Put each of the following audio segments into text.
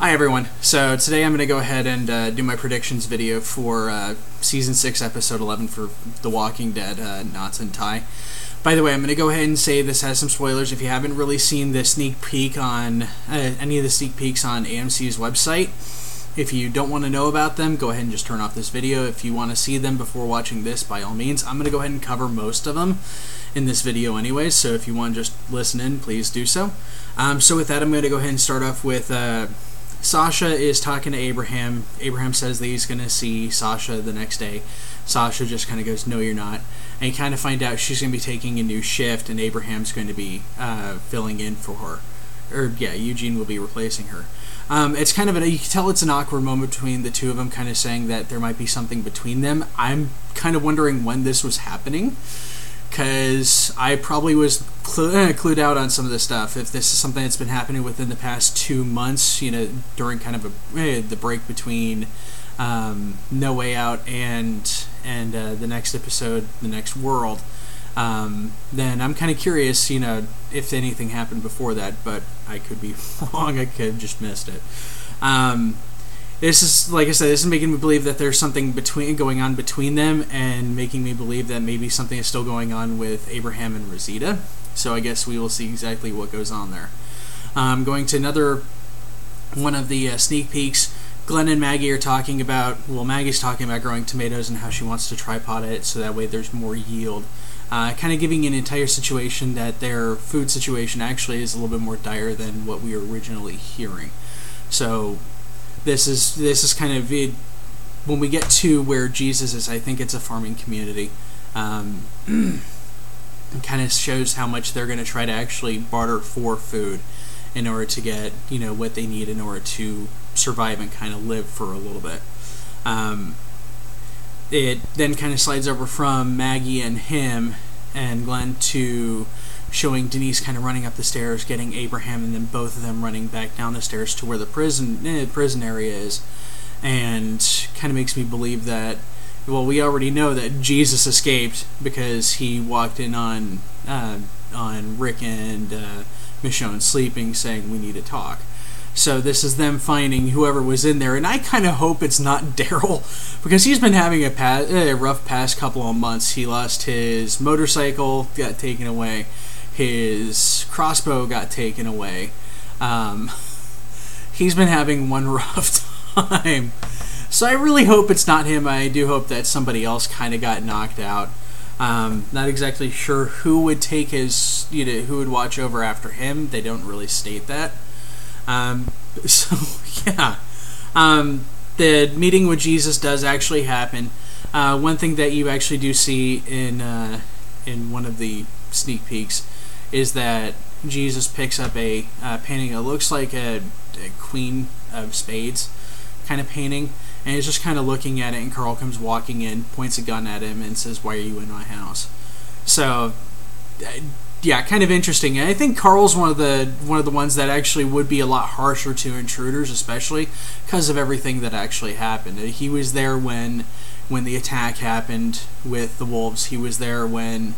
Hi everyone. So today I'm going to go ahead and do my predictions video for Season 6, Episode 11 for The Walking Dead, Untie. By the way, I'm going to go ahead and say this has some spoilers. If you haven't really seen the sneak peek on any of the sneak peeks on AMC's website, if you don't want to know about them, go ahead and just turn off this video. If you want to see them before watching this, by all means, I'm going to go ahead and cover most of them in this video anyways, so if you want to just listen in, please do so. So with that, I'm going to go ahead and start off with Sasha is talking to Abraham. Abraham says that he's going to see Sasha the next day. Sasha just kind of goes, no, you're not. And you kind of find out she's going to be taking a new shift, and Abraham's going to be filling in for her. Or, yeah, Eugene will be replacing her. It's kind of you can tell it's an awkward moment between the two of them, kind of saying that there might be something between them. I'm kind of wondering when this was happening, because I probably was clued out on some of this stuff. If this is something that's been happening within the past 2 months, you know, during kind of the break between No Way Out and the next episode, The Next World, then I'm kind of curious, you know, if anything happened before that, but I could be wrong. I could have just missed it. This is, like I said, this is making me believe that there's something going on between them, and making me believe that maybe something is still going on with Abraham and Rosita. So I guess we will see exactly what goes on there. Going to another one of the sneak peeks. Glenn and Maggie are talking about, well, Maggie's talking about growing tomatoes and how she wants to tripod it so that way there's more yield. Kind of giving an entire situation that their food situation actually is a little bit more dire than what we were originally hearing. So this is kind of it. When we get to where Jesus is, I think it's a farming community. It kind of shows how much they're going to try to actually barter for food in order to get, you know, what they need in order to survive and kind of live for a little bit. It then kind of slides over from Maggie and him and Glenn to showing Denise kind of running up the stairs, getting Abraham, and then both of them running back down the stairs to where the prison area is, and kind of makes me believe that, well, we already know that Jesus escaped because he walked in on Rick and Michonne sleeping, saying we need to talk. So this is them finding whoever was in there, and I kind of hope it's not Daryl, because he's been having a rough past couple of months. He lost his motorcycle, got taken away. His crossbow got taken away. He's been having one rough time. So I really hope it's not him. I do hope that somebody else kind of got knocked out. Not exactly sure who would take his, you know, who would watch over after him. They don't really state that. So yeah, the meeting with Jesus does actually happen. One thing that you actually do see in one of the sneak peeks is that Jesus picks up a painting. It looks like a Queen of Spades kind of painting, and he's just kind of looking at it, and Carl comes walking in, points a gun at him, and says, "Why are you in my house?" So yeah, kind of interesting. And I think Carl's one of the ones that actually would be a lot harsher to intruders, especially because of everything that actually happened. He was there when the attack happened with the wolves. He was there when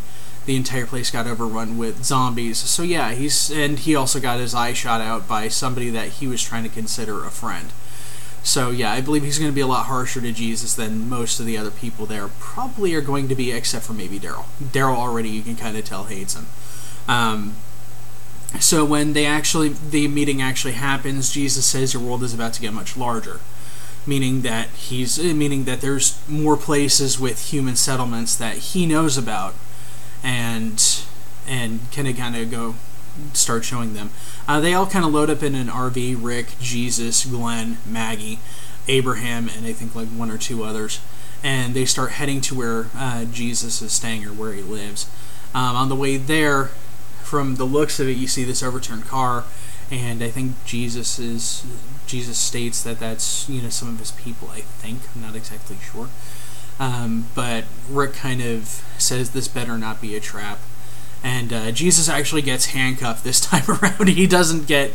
the entire place got overrun with zombies. So yeah, he also got his eye shot out by somebody that he was trying to consider a friend. So yeah, I believe he's going to be a lot harsher to Jesus than most of the other people there probably are going to be, except for maybe Daryl. Daryl already, you can kind of tell, hates him. So when the meeting actually happens, Jesus says your world is about to get much larger, meaning that there's more places with human settlements that he knows about, and kind of go start showing them. They all kind of load up in an RV: Rick, Jesus, Glenn, Maggie, Abraham, and I think like one or two others, and they start heading to where Jesus is staying, or where he lives. On the way there, from the looks of it, you see this overturned car, and I think Jesus states that that's, you know, some of his people. I think, I'm not exactly sure, but Rick kind of says this better not be a trap, and Jesus actually gets handcuffed this time around. He doesn't get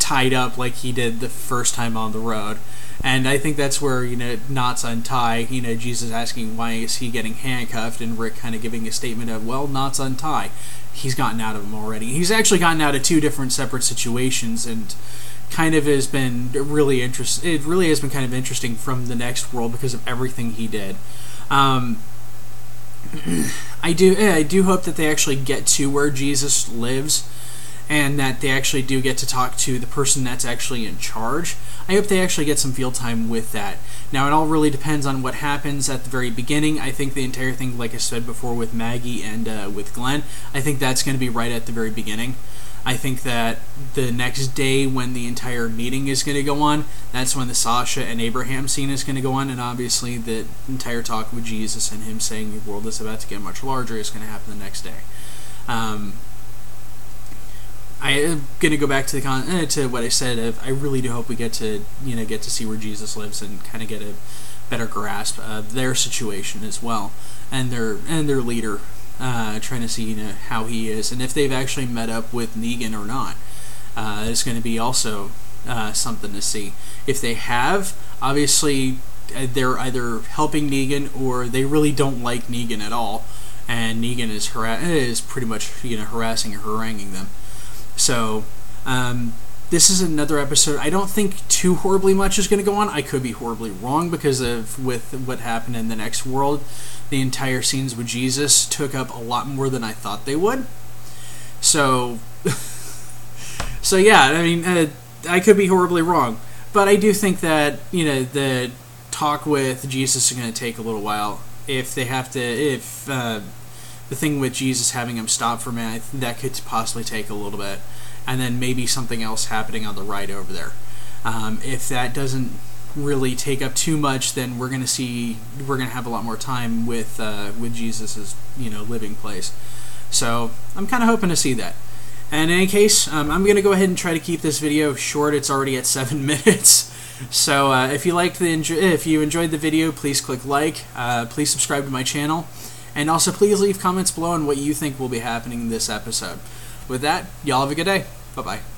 tied up like he did the first time on the road. And I think that's where, you know, knots untie. You know, Jesus asking why is he getting handcuffed, and Rick kind of giving a statement of, well, knots untie. He's gotten out of them already. He's actually gotten out of two different separate situations, and kind of has been really interesting. It really has been kind of interesting from the next world because of everything he did. I do hope that they actually get to where Jesus lives, and that they actually do get to talk to the person that's actually in charge. I hope they actually get some field time with that. Now, it all really depends on what happens at the very beginning. I think the entire thing, like I said before, with Maggie and with Glenn, I think that's going to be right at the very beginning. I think that the next day when the entire meeting is going to go on, that's when the Sasha and Abraham scene is going to go on, and obviously the entire talk with Jesus and him saying the world is about to get much larger is going to happen the next day. I'm going to go back to to what I said. I really do hope we get to see where Jesus lives and kind of get a better grasp of their situation as well, and their leader. Trying to see how he is, and if they've actually met up with Negan or not. It's going to be also something to see. If they have, obviously they're either helping Negan or they really don't like Negan at all, and Negan is pretty much harassing or haranguing them. So this is another episode. I don't think too horribly much is going to go on. I could be horribly wrong because with what happened in the next world. The entire scenes with Jesus took up a lot more than I thought they would. So yeah, I mean, I could be horribly wrong, but I do think that the talk with Jesus is going to take a little while. If they have to, the thing with Jesus having him stop for a minute, that could possibly take a little bit, and then maybe something else happening on the ride over there. If that doesn't really take up too much, then we're gonna have a lot more time with Jesus's living place. So I'm kind of hoping to see that. And in any case, I'm gonna go ahead and try to keep this video short. It's already at 7 minutes. So if you enjoyed the video, please click like. Please subscribe to my channel, and also please leave comments below on what you think will be happening in this episode. With that, y'all have a good day. Bye bye.